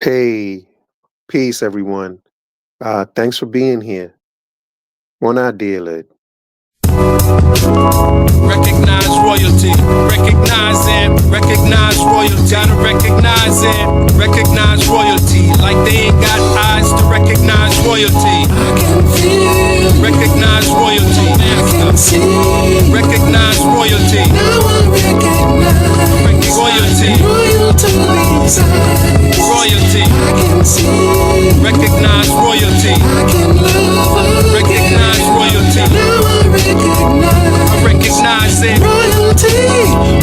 Hey, peace, everyone. Thanks for being here. One deal it. Recognize royalty, recognize it, recognize royalty. Gotta recognize it, recognize royalty. Like they ain't got eyes to recognize royalty. I can feel, recognize royalty. I can see, recognize royalty. Now I recognize royalty. Royalty's eyes. Royalty. I can see, recognize royalty. I can love, recognize royalty. Now I recognize it. Royalty,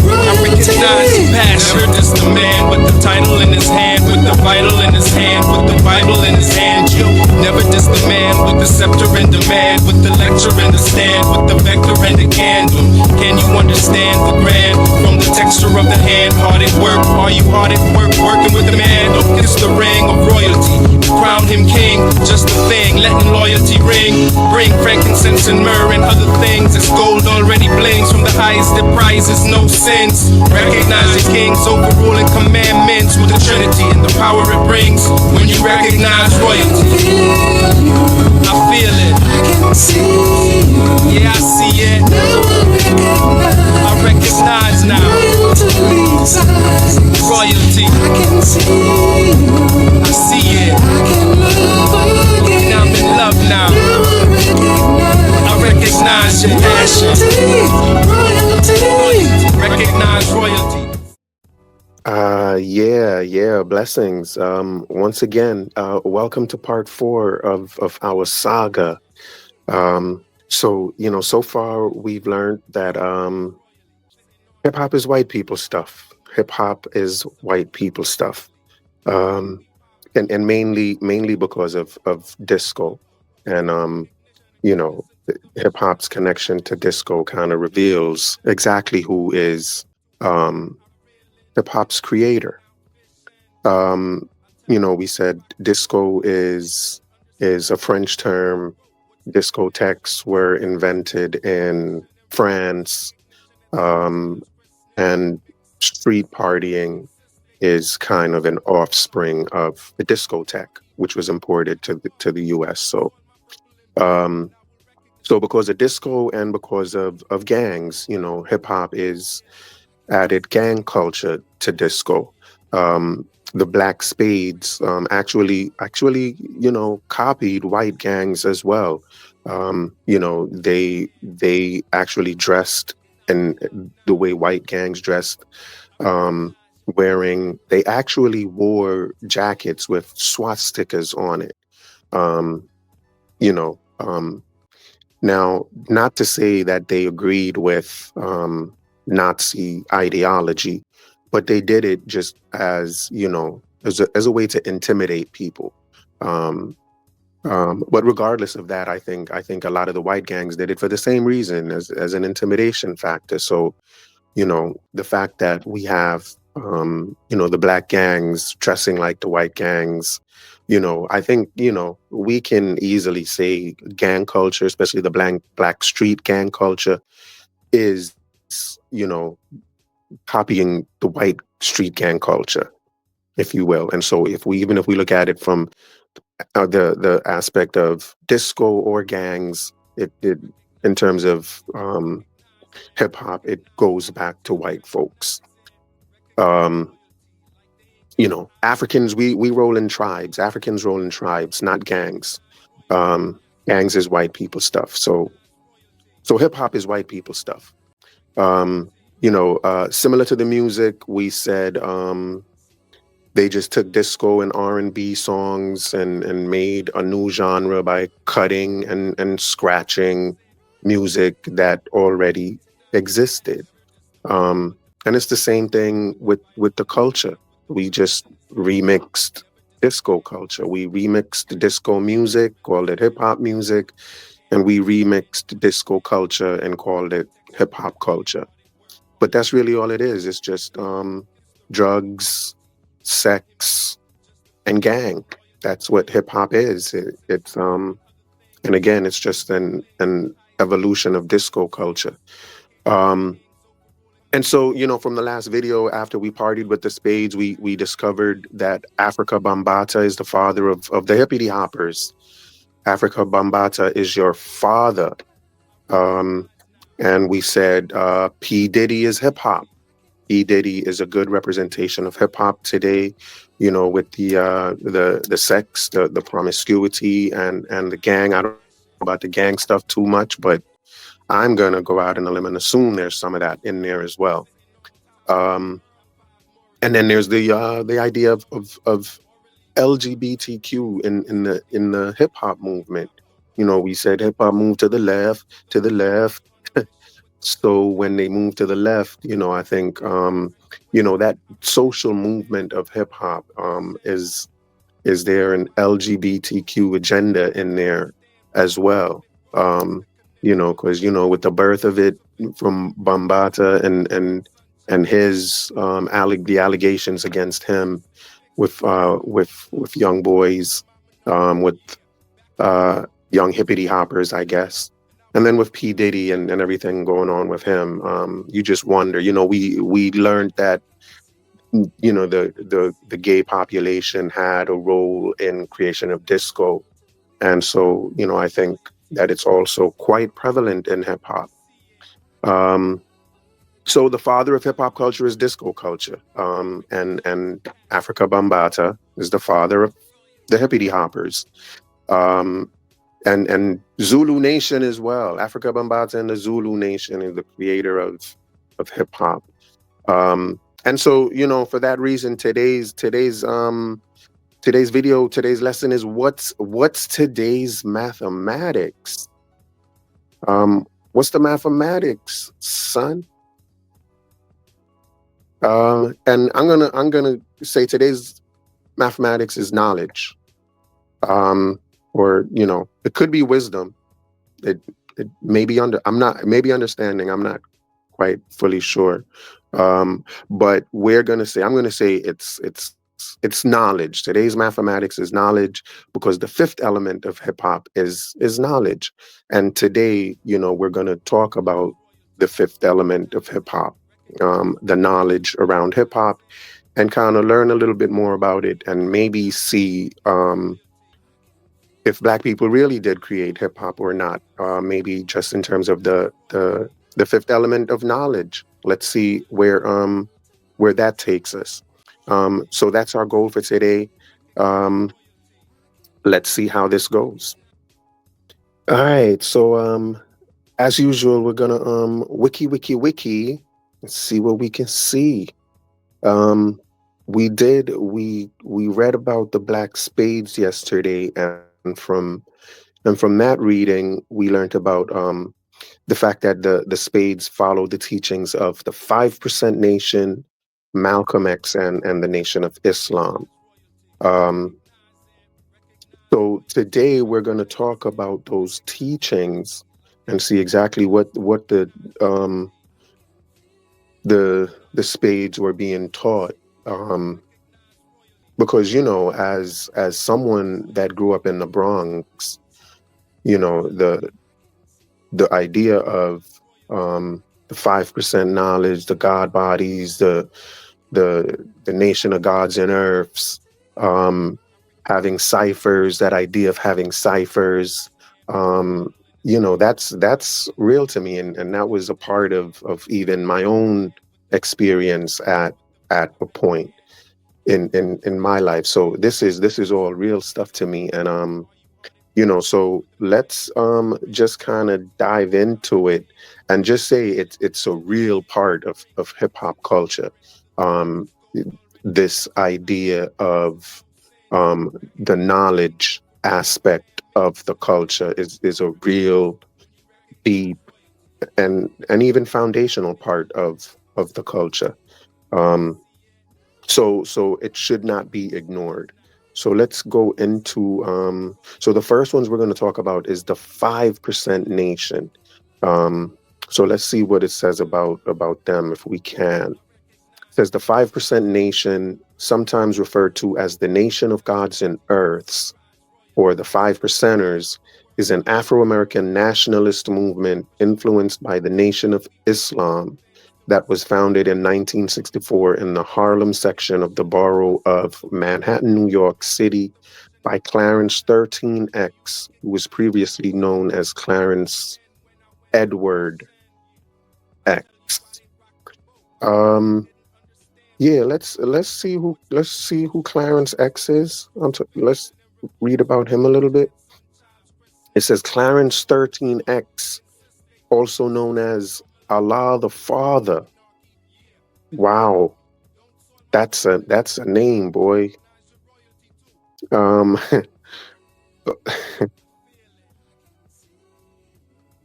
royalty. I recognize passion. Never just the man with the title in his hand, with the vital in his hand, with the Bible in his hand. Yo, never just the man with the scepter and demand, with the lecture and the stand, with the vector and the candle. Can you understand the grand from the texture of the hand? Hard at work, are you hard at work? Working with the man, don't kiss the ring of royalty. Crown him king, just a thing, letting loyalty ring. Bring frankincense and myrrh and other things. It's gold already blings from the highest that prizes no sins. Recognize the kings overruling commandments with the Trinity and the power it brings when you recognize royalty. I feel it. I can see you. Yeah, I see it. Now I recognize now. Royalty. I can see you. I see it. I can love again. Now I'm in love now. I recognize your passion. Royalty. Recognize royalty. Yeah, blessings. Once again, welcome to part 4 of our saga. So far we've learned that hip hop is white people stuff. Hip hop is white people stuff. And mainly because of disco. And hip hop's connection to disco kind of reveals exactly who is hip hop's creator. We said disco is a French term. Discotheques were invented in France, and street partying is kind of an offspring of the discotheque, which was imported to the U.S. So because of disco and because of gangs, hip hop is added gang culture to disco. The Black Spades actually, copied white gangs as well. They actually dressed in the way white gangs dressed, they actually wore jackets with swastikas on it. Um, you know, Now, not to say that they agreed with Nazi ideology, but they did it just as as a way to intimidate people. Um, but regardless of that, I think a lot of the white gangs did it for the same reason, as an intimidation factor. So the fact that we have the black gangs dressing like the white gangs, I think we can easily say gang culture, especially the black street gang culture, is copying the white street gang culture, if you will. And so if we look at it from the aspect of disco or gangs, it in terms of hip hop, it goes back to white folks. Um, Africans, we roll in tribes. Africans roll in tribes, not gangs. Gangs is white people stuff. So hip hop is white people stuff. Similar to the music, we said they just took disco and R&B songs and made a new genre by cutting and scratching music that already existed. And it's the same thing with the culture. We just remixed disco culture. We remixed disco music, called it hip hop music, and we remixed disco culture and called it hip hop culture. But that's really all it is. It's just drugs, sex, and gang. That's what hip hop is. It's and again, it's just an evolution of disco culture. Um, And so, from the last video, after we partied with the spades, we discovered that Afrika Bambaataa is the father of the hippity hoppers. Afrika Bambaataa is your father. Um, and we said P. Diddy is hip hop. P. Diddy is a good representation of hip hop today, with the sex, the promiscuity, and the gang. I don't know about the gang stuff too much, but I'm gonna go out on a limb and assume there's some of that in there as well. Um, and then there's the idea of LGBTQ in the hip hop movement. We said hip hop moved to the left, to the left. So when they move to the left, I think that social movement of hip hop is there an LGBTQ agenda in there as well? Because with the birth of it from Bambata and his the allegations against him with young boys, with young hippity hoppers, I guess. And then with P. Diddy and everything going on with him, you just wonder. We learned that the gay population had a role in creation of disco, and so I think that it's also quite prevalent in hip hop. So the father of hip hop culture is disco culture, and Afrika Bambaataa is the father of the hippity hoppers. And Zulu Nation as well. Afrika Bambaataa and the Zulu Nation is the creator of hip hop. And so, for that reason, today's video, today's lesson is what's today's mathematics? What's the mathematics, son? And I'm gonna say today's mathematics is knowledge. Or it could be wisdom. It may be understanding. I'm not quite fully sure. But I'm gonna say it's knowledge. Today's mathematics is knowledge, because the fifth element of hip hop is knowledge. And today, we're gonna talk about the fifth element of hip hop, the knowledge around hip hop, and kind of learn a little bit more about it, and maybe see if Black people really did create hip hop or not. Maybe just in terms of the fifth element of knowledge. Let's see where that takes us. So that's our goal for today. Let's see how this goes. All right. So as usual, we're gonna wiki. Let's see what we can see. We read about the black spades yesterday, and from that reading, we learned about the fact that the spades follow the teachings of the 5% Nation, Malcolm X, and the Nation of Islam. So today we're going to talk about those teachings and see exactly what the spades were being taught. Because as someone that grew up in the Bronx, the idea of the 5% knowledge, the God bodies, the nation of gods and earths, having ciphers, that idea of having ciphers, that's real to me, and that was a part of even my own experience at a point in my life. So this is all real stuff to me, and so let's just kind of dive into it and just say it's a real part of hip hop culture. This idea of the knowledge aspect of the culture is a real deep and even foundational part of the culture. So it should not be ignored. So let's go into so the first ones we're going to talk about is the 5% Nation. So let's see what it says about them, if we can. It says the 5% Nation, sometimes referred to as the Nation of Gods and Earths, or the 5%ers, is an Afro-American nationalist movement influenced by the Nation of Islam, that was founded in 1964 in the Harlem section of the borough of Manhattan, New York City, by Clarence 13X, who was previously known as Clarence Edward X. Um, yeah, let's see who Clarence X is. Let's read about him a little bit. It says Clarence 13X, also known as Allah the Father. Wow, that's a name, boy. Um,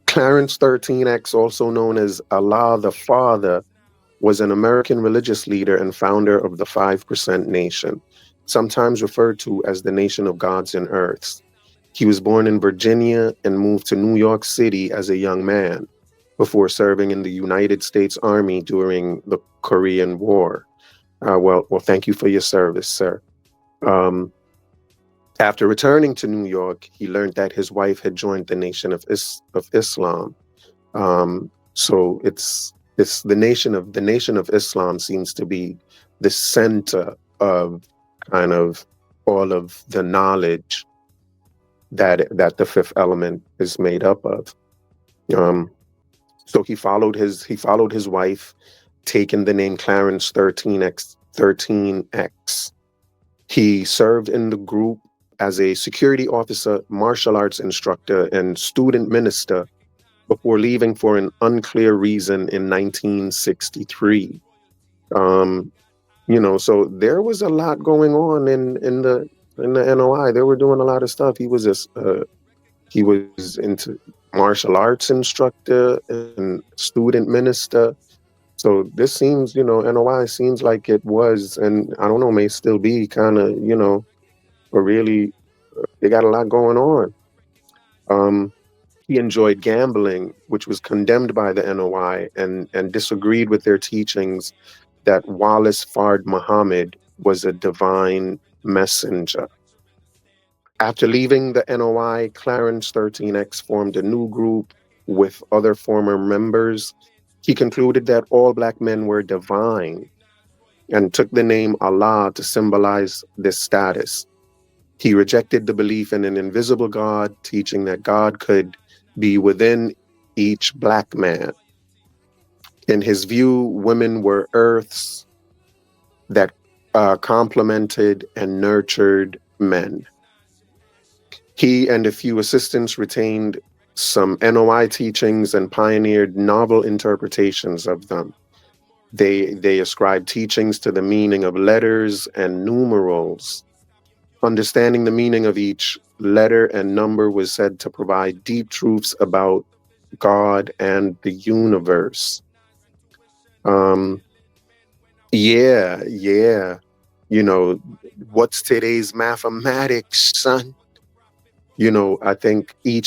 Clarence 13X, also known as Allah the Father, was an American religious leader and founder of the 5% Nation, sometimes referred to as the Nation of Gods and Earths. He was born in Virginia and moved to New York City as a young man before serving in the United States Army during the Korean War. Well, thank you for your service, sir. Um, After returning to New York, he learned that his wife had joined the Nation of Islam. So it's the Nation of Islam seems to be the center of kind of all of the knowledge that the fifth element is made up of. Um, so he followed his wife, taking the name Clarence 13X. He served in the group as a security officer, martial arts instructor, and student minister before leaving for an unclear reason in 1963. Um, so there was a lot going on in the NOI. They were doing a lot of stuff. He was into martial arts instructor and student minister. So this seems, NOI seems like it was, and I don't know, may still be kind of, a really, they got a lot going on. Um, he enjoyed gambling, which was condemned by the NOI, and disagreed with their teachings that Wallace Fard Muhammad was a divine messenger. After leaving the NOI, Clarence 13X formed a new group with other former members. He concluded that all Black men were divine and took the name Allah to symbolize this status. He rejected the belief in an invisible God, teaching that God could be within each Black man. In his view, women were earths that complemented and nurtured men. He and a few assistants retained some NOI teachings and pioneered novel interpretations of them. They ascribed teachings to the meaning of letters and numerals. Understanding the meaning of each letter and number was said to provide deep truths about God and the universe. Um, yeah. What's today's mathematics, son? I think the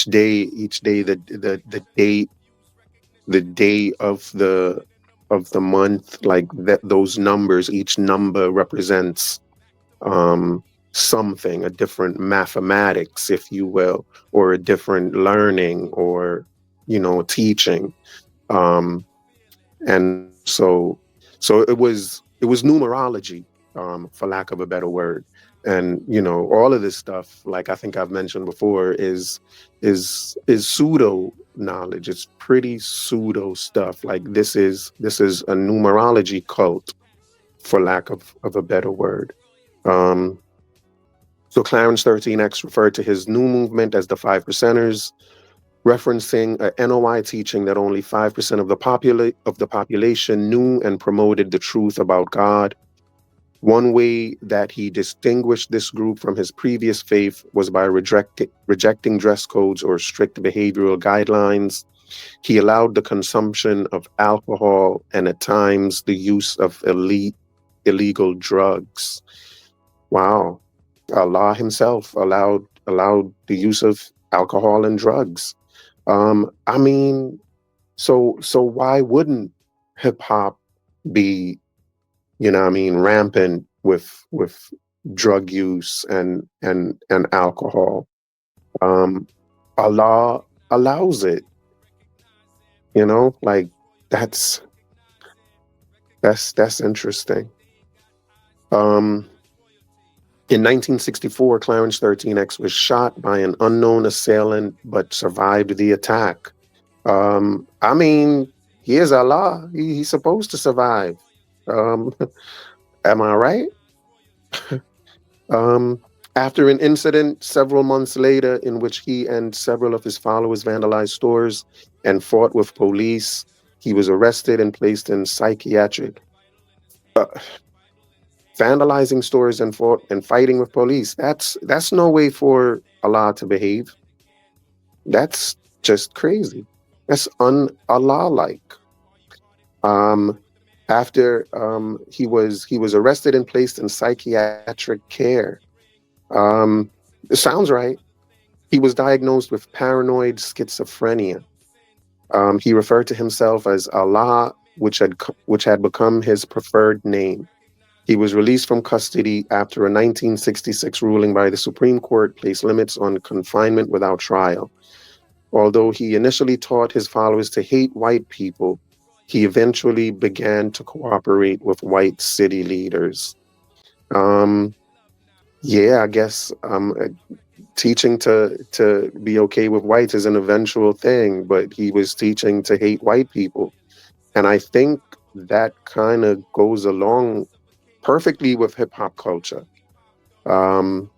day of the month, like that, those numbers, each number represents something, a different mathematics, if you will, or a different learning or, teaching. Um, and so it was numerology, for lack of a better word. And all of this stuff, like I think I've mentioned before, is pseudo knowledge. It's pretty pseudo stuff. Like this is a numerology cult, for lack of a better word. um so Clarence 13X referred to his new movement as the Five Percenters, referencing a NOI teaching that only 5% of the population knew and promoted the truth about God. One way that he distinguished this group from his previous faith was by rejecting dress codes or strict behavioral guidelines. He allowed the consumption of alcohol and at times the use of illegal drugs. Wow. Allah himself allowed the use of alcohol and drugs. I mean, so why wouldn't hip hop be, rampant with drug use and alcohol? Um, Allah allows it, like that's That's interesting. Um, in 1964, Clarence 13X was shot by an unknown assailant, but survived the attack. I mean, he is Allah. He's supposed to survive. Um, am I right? Um, After an incident several months later in which he and several of his followers vandalized stores and fought with police, he was arrested and placed in psychiatric. Uh, Vandalizing stores and fought and fighting with police. That's no way for Allah to behave. That's just crazy. That's un-Allah like. Um, After he was arrested and placed in psychiatric care. Um, it sounds right. He was diagnosed with paranoid schizophrenia. He referred to himself as Allah, which had become his preferred name. He was released from custody after a 1966 ruling by the Supreme Court placed limits on confinement without trial. Although he initially taught his followers to hate white people, he eventually began to cooperate with white city leaders. Um, yeah, I guess teaching to be okay with whites is an eventual thing, but he was teaching to hate white people, and I think that kind of goes along perfectly with hip hop culture. Um,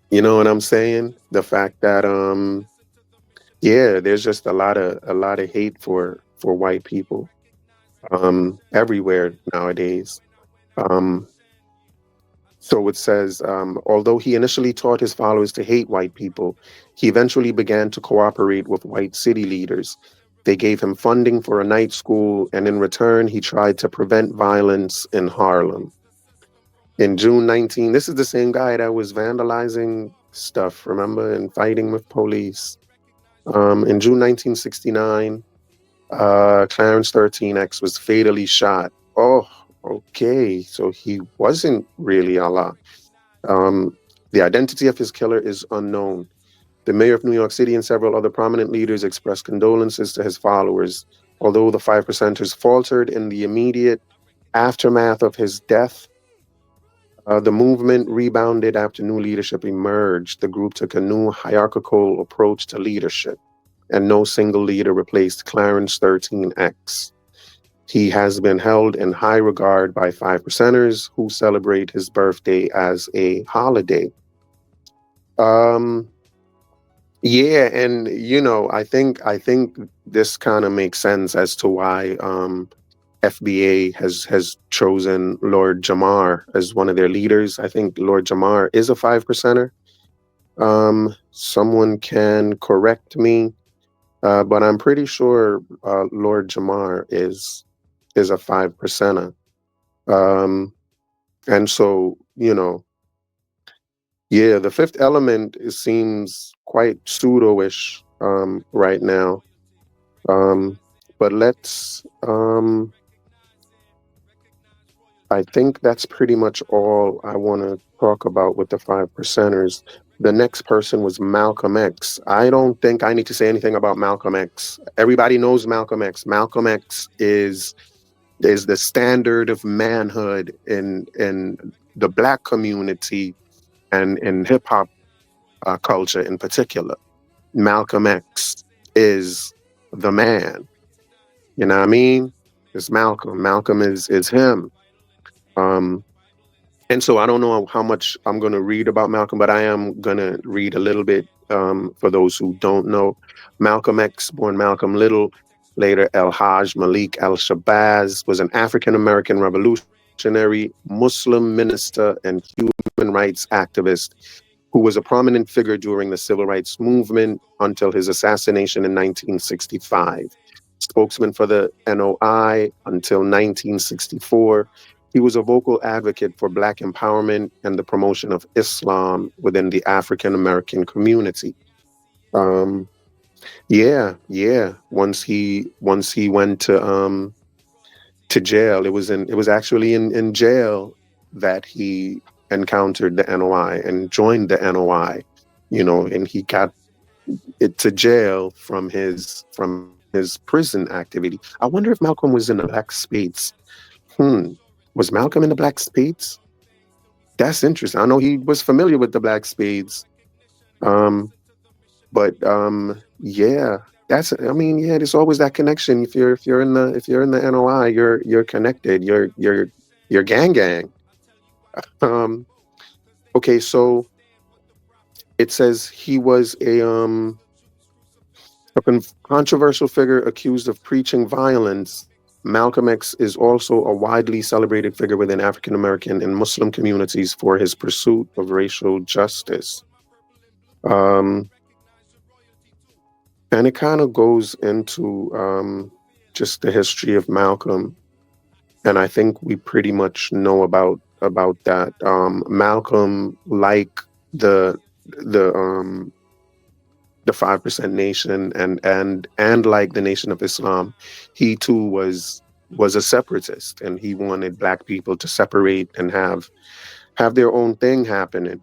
you know what I'm saying? The fact that yeah, there's just a lot of hate for white people everywhere nowadays. Um, so it says, although he initially taught his followers to hate white people, he eventually began to cooperate with white city leaders. They gave him funding for a night school, and in return, he tried to prevent violence in Harlem. In June 19, this is the same guy that was vandalizing stuff, remember, and fighting with police. In June 1969, Clarence 13X was fatally shot. Oh, okay. So he wasn't really Allah. Um, the identity of his killer is unknown. The mayor of New York City and several other prominent leaders expressed condolences to his followers. Although the five percenters faltered in the immediate aftermath of his death, the movement rebounded after new leadership emerged. The group took a new hierarchical approach to leadership, and no single leader replaced Clarence 13X. He has been held in high regard by five percenters who celebrate his birthday as a holiday. Um, yeah, and I think this kind of makes sense as to why FBA has chosen Lord Jamar as one of their leaders. I think Lord Jamar is a five percenter. Someone can correct me, but I'm pretty sure Lord Jamar is a five percenter. Um, and so, yeah, the fifth element seems quite pseudo-ish right now. Um, but I think that's pretty much all I want to talk about with the five percenters. The next person was Malcolm X. I don't think I need to say anything about Malcolm X. Everybody knows Malcolm X. Malcolm X is the standard of manhood in the black community and in hip hop culture in particular. Malcolm X is the man. You know what I mean? It's Malcolm. Malcolm is him. Um, and so I don't know how much I'm going to read about Malcolm, but I am going to read a little bit for those who don't know. Malcolm X, born Malcolm Little, later El Haj Malik Al Shabazz, was an African American revolutionary, Muslim minister, and human rights activist who was a prominent figure during the civil rights movement until his assassination in 1965. Spokesman for the NOI until 1964. He was a vocal advocate for Black empowerment and the promotion of Islam within the African American community. Um, yeah. Once he went to jail, it was actually in jail that he encountered the NOI and joined the NOI. And he got it to jail from his prison activity. I wonder if Malcolm was in the Black Spades. Hmm. Was Malcolm in the Black Spades? That's interesting. I know he was familiar with the Black Spades. Um, but yeah, that's. I mean, yeah, there's always that connection. If you're in the NOI, you're connected. You're gang gang. Um, okay, so it says he was a controversial figure accused of preaching violence. Malcolm X is also a widely celebrated figure within African American and Muslim communities for his pursuit of racial justice. Um, and it kind of goes into just the history of Malcolm, and I think we pretty much know about that. Malcolm, like the the the 5% Nation and like the Nation of Islam, he too was a separatist, and he wanted Black people to separate and have their own thing happening.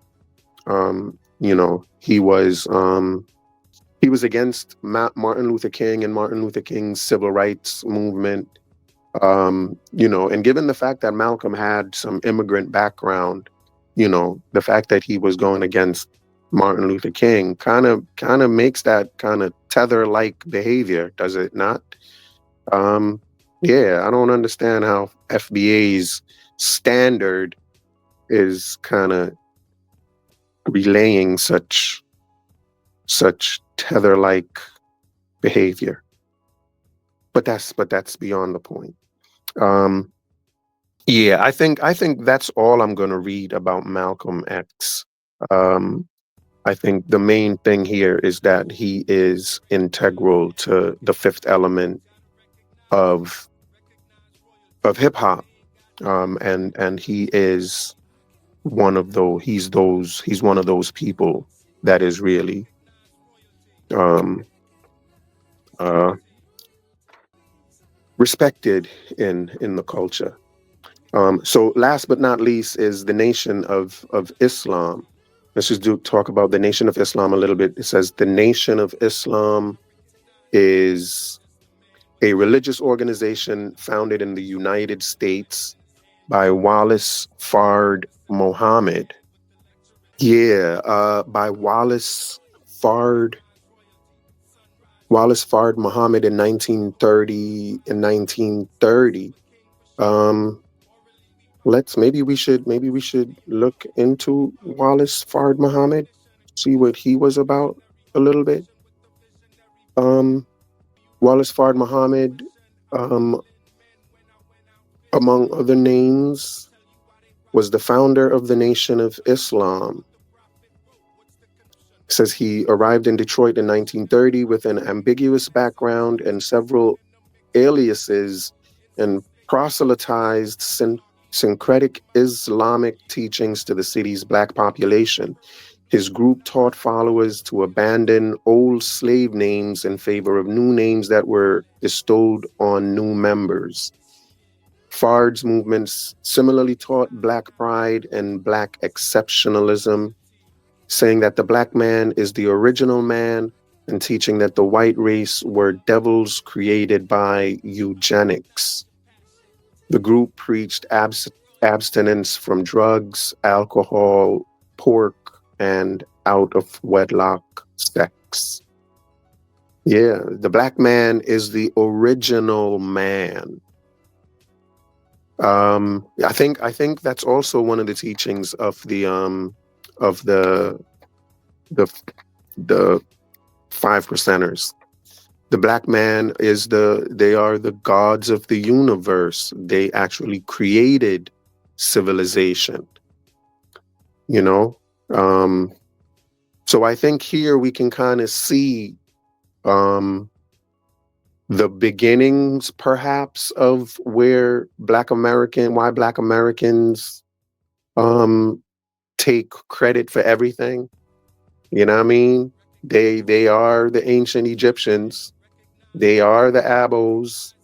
You know, he was against Martin Luther King and Martin Luther King's civil rights movement. You know, and given the fact that Malcolm had some immigrant background, you know, the fact that he was going against Martin Luther King kind of makes that kind of tether-like behavior, does it not? Um, yeah, I don't understand how FBA's standard is kind of relaying such tether-like behavior. But that's beyond the point. Um, yeah, I think that's all I'm going to read about Malcolm X. Um, I think the main thing here is that he is integral to the fifth element of hip hop, and he is he's one of those people that is really um, uh, respected in the culture. So last but not least is the Nation of Islam. Let's just talk about the Nation of Islam a little bit. It says the Nation of Islam is a religious organization founded in the United States by Wallace Fard Muhammad. Yeah, by Wallace Fard Muhammad in 1930. Um, maybe we should look into Wallace Fard Muhammad, see what he was about a little bit. Um, Wallace Fard Muhammad, um, among other names, was the founder of the Nation of Islam. It says he arrived in Detroit in 1930 with an ambiguous background and several aliases, and proselytized syncretic Islamic teachings to the city's Black population. His group taught followers to abandon old slave names in favor of new names that were bestowed on new members. Fard's movements similarly taught Black pride and Black exceptionalism, saying that the Black man is the original man, and teaching that the white race were devils created by eugenics. The group preached abstinence from drugs, alcohol, pork, and out of wedlock sex. Yeah, the Black man is the original man. I think that's also one of the teachings of of the the 5%ers. The Black man they are the gods of the universe. They actually created civilization, you know? So I think here we can kind of see um, the beginnings, perhaps, of why Black Americans um, take credit for everything. You know what I mean? They are the ancient Egyptians. They are the Abos.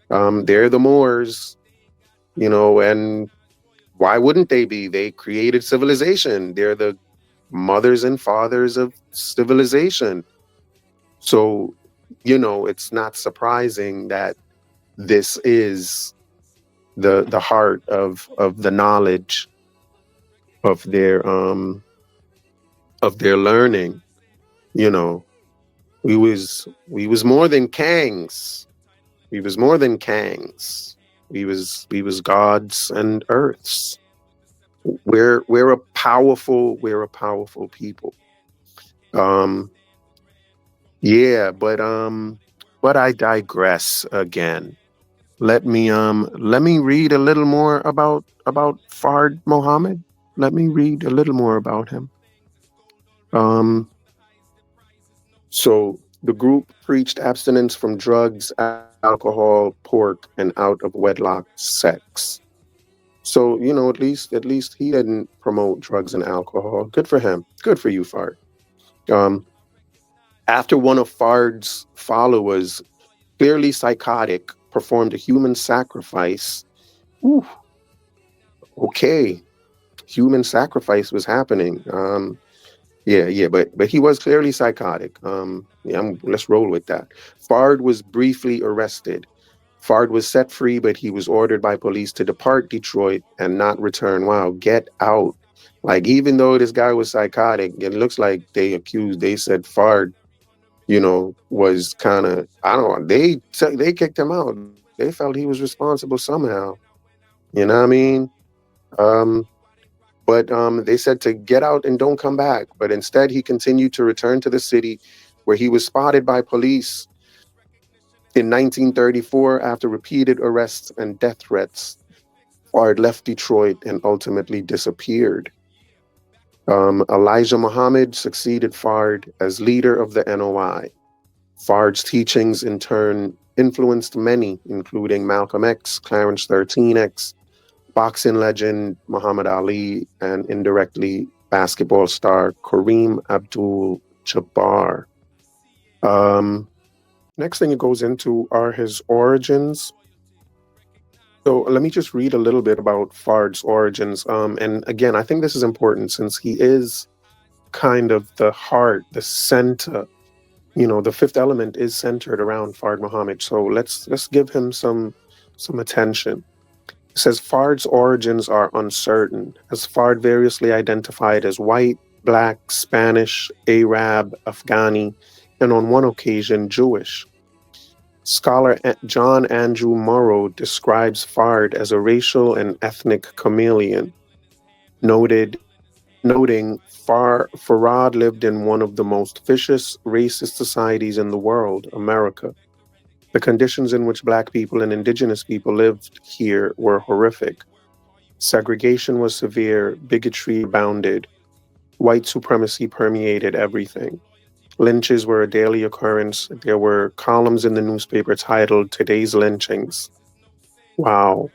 They're the Moors. You know, and why wouldn't they be? They created civilization. They're the mothers and fathers of civilization. So it's not surprising that this is the heart of the knowledge of their learning. You know, we was more than kangs. We was more than kangs. We was gods and earths. We're a powerful people. Um, yeah, but I digress again. Let me read a little more about Fard Mohammed. Let me read a little more about him. Um, so the group preached abstinence from drugs, alcohol, pork, and out of wedlock sex. So, at least he didn't promote drugs and alcohol. Good for him. Good for you, Fard. Um, After one of Fard's followers, clearly psychotic, performed a human sacrifice. Ooh, okay, human sacrifice was happening. Yeah, but he was clearly psychotic. Yeah, let's roll with that. Fard was briefly arrested. Fard was set free, but he was ordered by police to depart Detroit and not return. Wow, get out. Like, even though this guy was psychotic, it looks like they said Fard, was kind of, I don't know, they kicked him out. They felt he was responsible somehow. You know what I mean? Um, but they said to get out and don't come back. But instead, he continued to return to the city, where he was spotted by police in 1934 after repeated arrests and death threats. Fard left Detroit and ultimately disappeared. Elijah Muhammad succeeded Fard as leader of the NOI. Fard's teachings, in turn, influenced many, including Malcolm X, Clarence 13X, boxing legend Muhammad Ali, and indirectly basketball star Kareem Abdul-Jabbar. Um, Next thing it goes into are his origins. So let me just read a little bit about Fard's origins. And again, I think this is important since he is kind of the heart, the center. The fifth element is centered around Fard Muhammad. So let's give him some attention. It says Fard's origins are uncertain, as Fard variously identified as white, black, Spanish, Arab, Afghani, and on one occasion Jewish. Scholar John Andrew Morrow describes Fard as a racial and ethnic chameleon, noting Farad lived in one of the most vicious racist societies in the world, America. The conditions in which Black people and indigenous people lived here were horrific. Segregation was severe, bigotry abounded, white supremacy permeated everything. Lynches were a daily occurrence. There were columns in the newspaper titled "Today's Lynchings." Wow.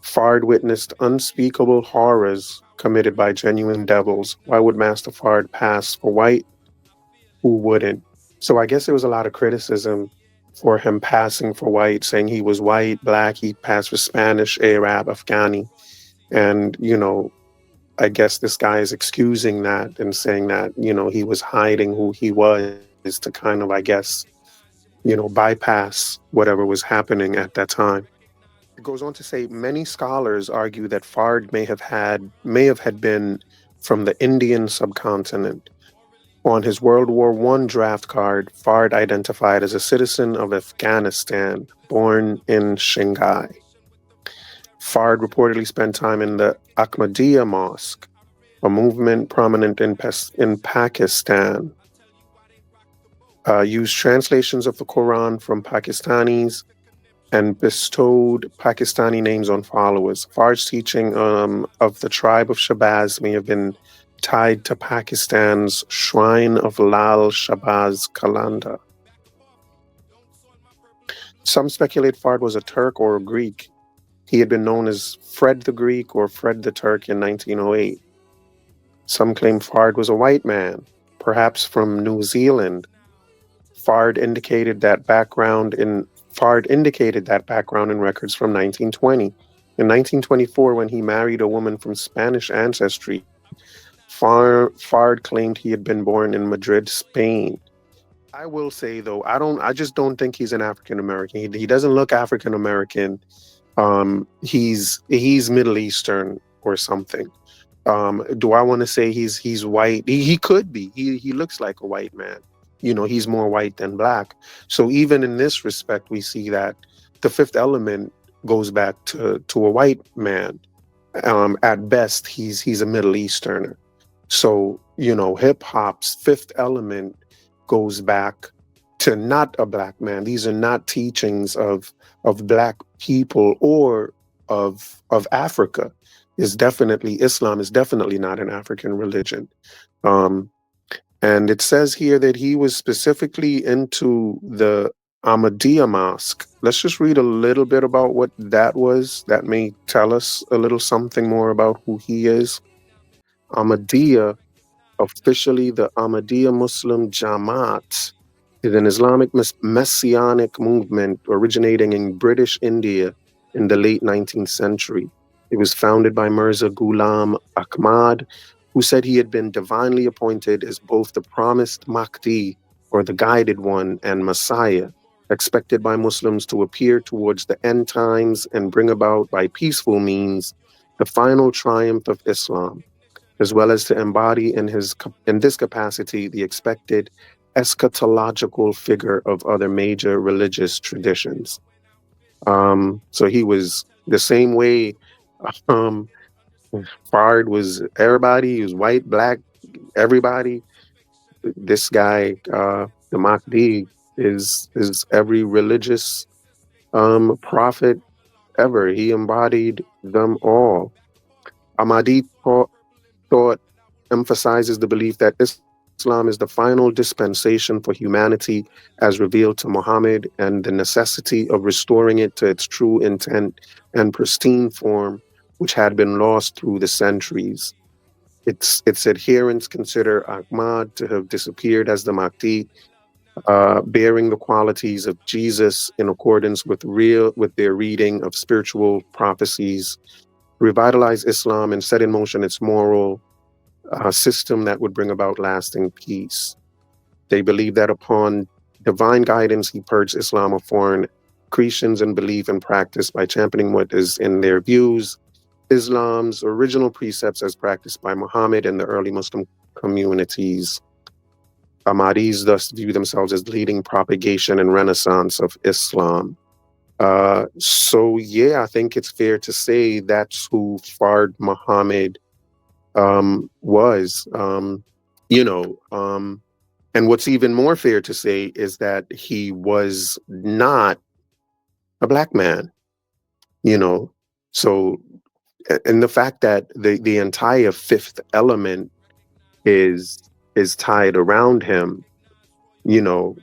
Fard witnessed unspeakable horrors committed by genuine devils. Why would Master Fard pass for white? Who wouldn't? So I guess there was a lot of criticism for him passing for white, saying he was white, black, he passed for Spanish, Arab, Afghani. And, I guess this guy is excusing that and saying that, he was hiding who he was to kind of, I guess, bypass whatever was happening at that time. It goes on to say many scholars argue that Fard may have had been from the Indian subcontinent. On his World War I draft card, Fard identified as a citizen of Afghanistan, born in Shanghai. Fard reportedly spent time in the Ahmadiyya Mosque, a movement prominent in Pakistan. Used translations of the Quran from Pakistanis and bestowed Pakistani names on followers. Fard's teaching of the tribe of Shabazz may have been tied to Pakistan's shrine of Lal Shabazz Kalanda. Some speculate Fard was a Turk or a Greek. He had been known as Fred the Greek or Fred the Turk in 1908. Some claim Fard was a white man, perhaps from New Zealand. Fard indicated that background in records from 1920. In 1924, when he married a woman from Spanish ancestry, Fard claimed he had been born in Madrid, Spain. I will say though, I just don't think he's an African American. He doesn't look African American. He's Middle Eastern or something. Do I want to say he's white? He could be. He looks like a white man. You know, he's more white than black. So even in this respect, we see that the fifth element goes back to a white man. At best, he's a Middle Easterner. So, you know, hip hop's fifth element goes back to not a black man. These are not teachings of black people or of Africa. Is definitely Islam is definitely not an African religion. Um, and it says here that he was specifically into the Ahmadiyya mosque. Let's just read a little bit about what that was. That may tell us a little something more about who he is. Ahmadiyya, officially the Ahmadiyya Muslim Jamaat, is an Islamic messianic movement originating in British India in the late 19th century. It was founded by Mirza Ghulam Ahmad, who said he had been divinely appointed as both the promised Mahdi, or the guided one, and Messiah, expected by Muslims to appear towards the end times and bring about by peaceful means the final triumph of Islam, as well as to embody in this capacity the expected eschatological figure of other major religious traditions. So he was the same way. Um, Fard was everybody. He was white, black, everybody. This guy, the Mahdi, is every religious prophet ever. He embodied them all. Ahmadi thought emphasizes the belief that Islam is the final dispensation for humanity as revealed to Muhammad, and the necessity of restoring it to its true intent and pristine form, which had been lost through the centuries. Its adherents consider Ahmad to have disappeared as the Mahdi, bearing the qualities of Jesus in accordance with their reading of spiritual prophecies, revitalize Islam and set in motion its moral system that would bring about lasting peace. They believe that upon divine guidance, he purged Islam of foreign accretions and belief and practice by championing what is, in their views, Islam's original precepts as practiced by Muhammad and the early Muslim communities. Ahmadis thus view themselves as leading propagation and renaissance of Islam. So yeah, I think it's fair to say that's who Fard Muhammad was. You know, and what's even more fair to say is that he was not a black man. You know, so and the fact that the entire fifth element is tied around him, you know,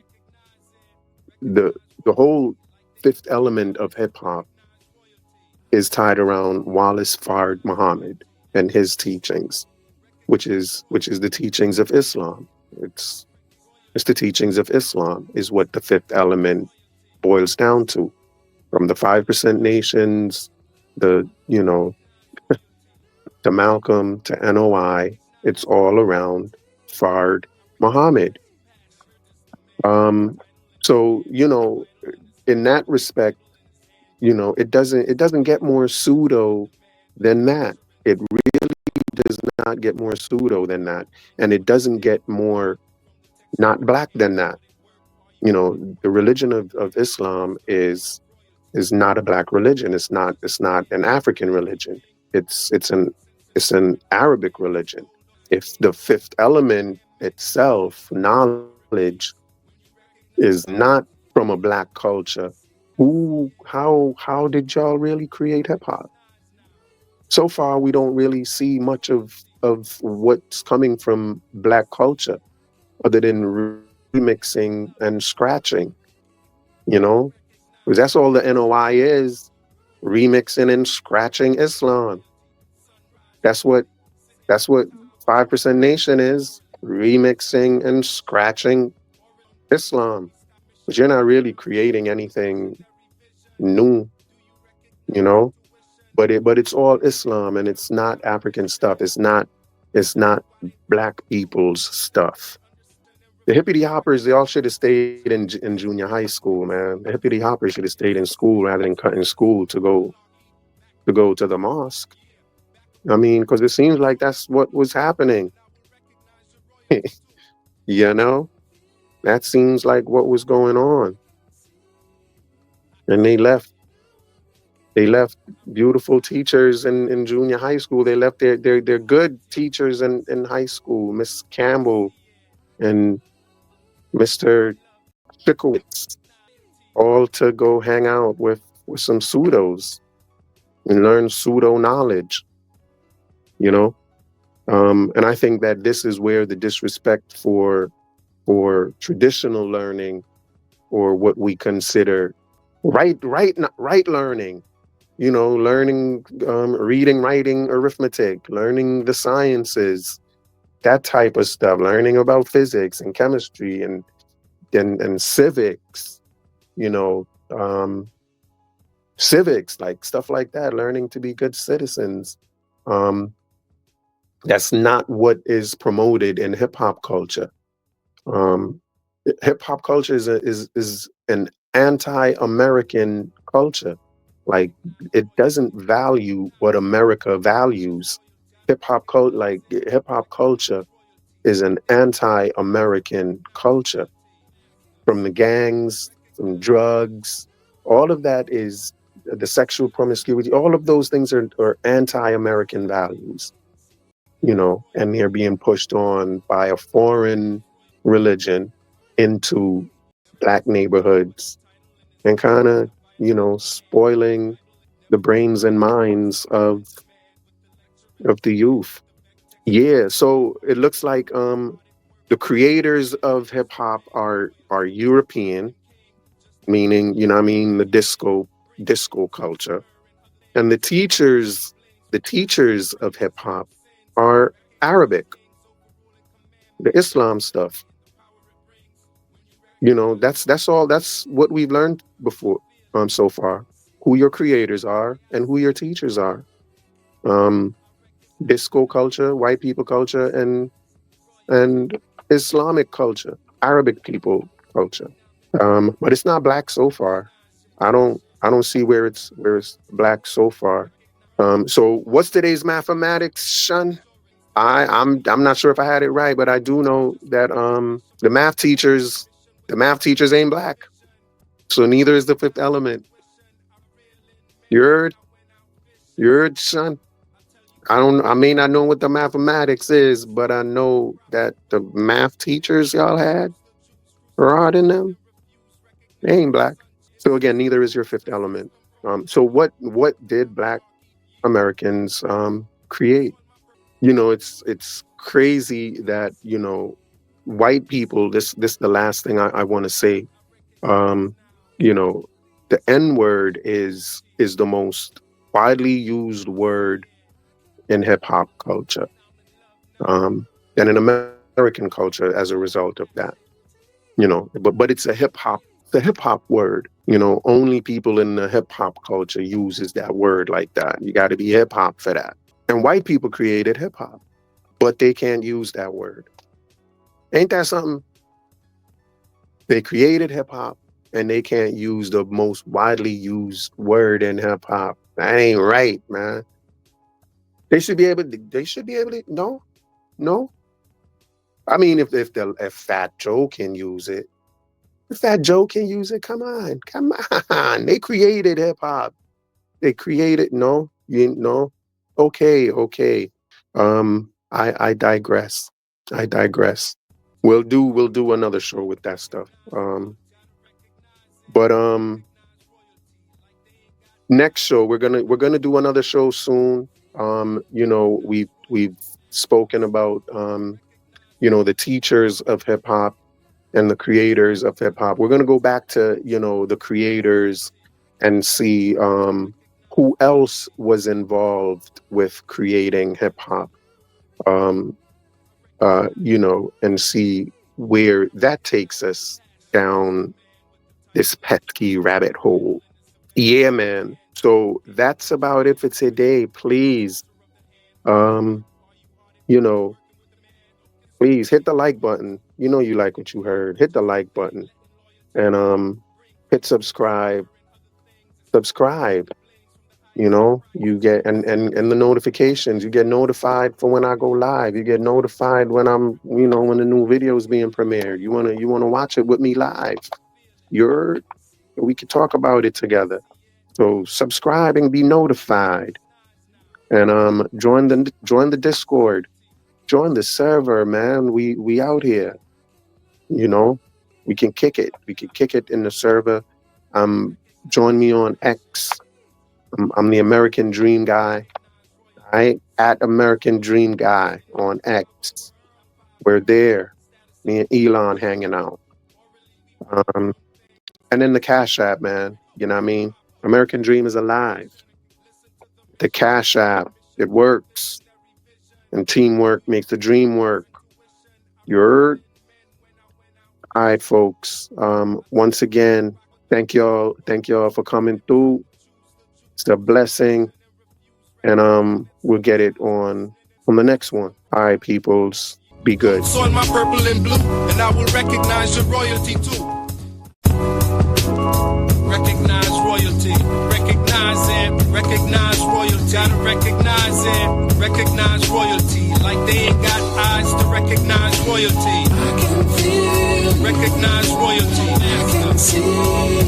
the the whole fifth element of hip hop is tied around Wallace Fard Muhammad and his teachings, which is the teachings of Islam. It's it's the teachings of Islam is what the fifth element boils down to. From the 5% nations, the you know, to Malcolm to NOI, it's all around Fard Muhammad. Um, so you know, in that respect, you know, it doesn't get more pseudo than that. It really does not get more pseudo than that, and it doesn't get more not black than that. You know, the religion of Islam is not a black religion. It's not an African religion. It's an Arabic religion. If the fifth element itself, knowledge, is not from a black culture, how did y'all really create hip hop? So far we don't really see much of what's coming from black culture other than remixing and scratching, you know? Because that's all the NOI is, remixing and scratching Islam. That's what 5% Nation is, remixing and scratching Islam. But you're not really creating anything new, you know? But it's all Islam and it's not African stuff. It's not black people's stuff. The hippity hoppers, they all should have stayed in junior high school, man. The hippity hoppers should have stayed in school rather than cutting school to go to the mosque. I mean, because it seems like that's what was happening. You know, that seems like what was going on. And they left beautiful teachers in junior high school. They left their good teachers in high school, Miss Campbell and Mr. Chikowitz, all to go hang out with some pseudos and learn pseudo knowledge, you know? And I think that this is where the disrespect for traditional learning, or what we consider right learning, you know, learning, reading, writing, arithmetic, learning the sciences, that type of stuff, learning about physics and chemistry and civics, you know, civics, like stuff like that, learning to be good citizens. Um, that's not what is promoted in hip hop culture. Um, Hip hop culture is an anti-American culture. Like, it doesn't value what America values. Hip hop culture is an anti-American culture. From the gangs, from drugs, all of that is the sexual promiscuity. All of those things are anti-American values, you know, and they're being pushed on by a foreign religion into black neighborhoods and kind of, you know, spoiling the brains and minds of the youth. Yeah, so it looks like the creators of hip hop are European, meaning, you know what I mean, the disco culture. And the teachers of hip hop are Arabic, the Islam stuff. You know, that's all. That's what we've learned before, so far. Who your creators are and who your teachers are. Um, Disco culture, white people culture, and Islamic culture, Arabic people culture. But it's not black so far. I don't see where it's black so far. So what's today's mathematics, Shun? I'm not sure if I had it right, but I do know that the math teachers ain't black. So neither is the fifth element. You're you're son. I may not know what the mathematics is, but I know that the math teachers y'all had, Rod in them, they ain't black. So again, neither is your fifth element. So what did black Americans create? You know, it's crazy that, you know, white people, this the last thing I want to say. Um, you know, the N word is the most widely used word in hip hop culture, and in American culture as a result of that. You know, but it's a hip hop word. You know, only people in the hip hop culture uses that word like that. You got to be hip hop for that. And white people created hip hop, but they can't use that word. Ain't that something? They created hip hop and they can't use the most widely used word in hip hop. That ain't right, man. They should be able to no, no. I mean, if Fat Joe can use it, if Fat Joe can use it, come on, come on. They created hip hop. They created no, you know. Okay, okay. I digress. I digress. We'll do another show with that stuff. But next show we're gonna do another show soon. You know, we've spoken about you know, the teachers of hip hop and the creators of hip hop. We're gonna go back to, you know, the creators and see who else was involved with creating hip hop. Um, you know, and see where that takes us down this pesky rabbit hole. Yeah, man. So that's about it for today. Please, um, you know, Please hit the like button. You know you like what you heard. Hit the like button and hit subscribe. Subscribe. You know, you get and the notifications. You get notified for when I go live. You get notified when I'm, you know, when the new video is being premiered. You wanna watch it with me live. We could talk about it together. So subscribe and be notified. And join the Discord. Join the server, man. We out here. You know, we can kick it. We can kick it in the server. Join me on X. I'm the American Dream Guy. At American Dream Guy on X. We're there. Me and Elon hanging out. And then the Cash App, man. You know what I mean? American Dream is alive. The Cash App, it works. And teamwork makes the dream work. You heard? All right, folks. Once again, thank y'all for coming through. It's a blessing. And we'll get it on the next one. All right, peoples. Be good. So in my purple and blue, and I will recognize your royalty too. Recognize royalty. Recognize it. Recognize royalty. Gotta recognize it. Recognize royalty. Like they ain't got eyes to recognize royalty. I can feel. Recognize royalty. I can see.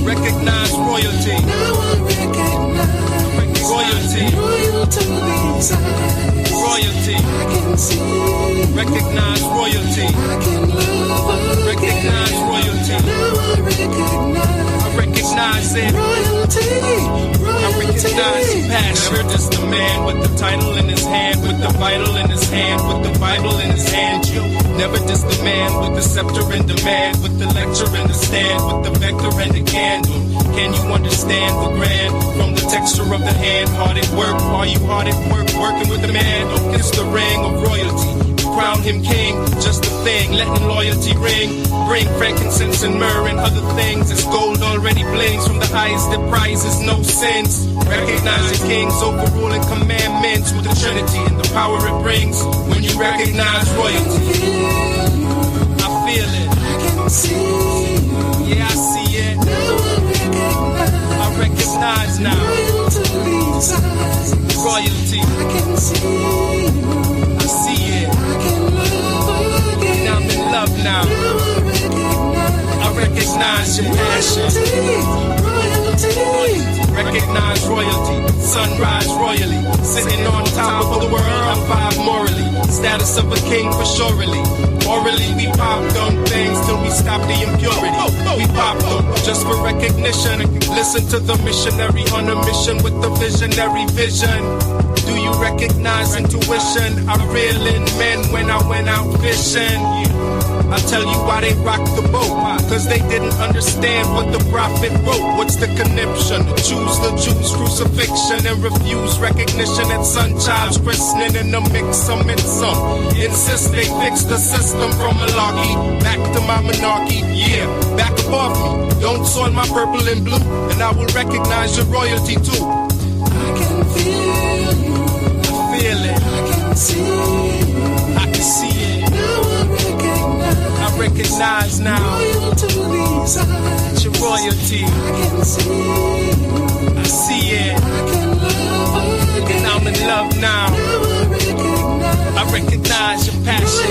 Recognize royalty. Now I recognize royalty. Royalty's eyes. Royalty. I can see. Recognize royalty. I can love. Recognize royalty. Now I recognize. I recognize it. Royalty. I recognize passion. Never just the man with the title in his hand, with the vital in his hand, with the Bible in his hand. You never just the man with the scepter in demand, with the lecture in the stand, with the vector and the candle. Can you understand the grand from the texture of the hand? Hard at work, are you hard at work? Working with the man, don't kiss the ring of royalty. Crown him king, just a thing, letting loyalty ring. Bring frankincense and myrrh and other things. It's gold already blings from the highest that prizes no sins. Recognize the kings overruling commandments with the Trinity and the power it brings. When you recognize royalty, I feel it. I can see. Yeah, I see it. I recognize now. Royalty. I can see. I see it. And I'm in love now. I recognize your passion. Recognize royalty. Sunrise royally. Sitting on top of the world. I'm five morally. Status of a king for surely. Morally, we pop dumb things till we stop the impurity. We pop them just for recognition. Listen to the missionary on a mission with the visionary vision. Do you recognize intuition? I reel in men when I went out fishing. I'll tell you why they rocked the boat. Cause they didn't understand what the prophet wrote. What's the conniption? Choose the Jews' crucifixion and refuse recognition at son child's christening in the mix some and some. Insist they fix the system from malarkey back to my monarchy. Yeah, back above me. Don't soil my purple and blue, and I will recognize your royalty too. I can feel you. I feel it. I can see. I can see it. I recognize now. It's your royalty. I can see. I see it. I can love. And I'm in love now. I recognize your passion.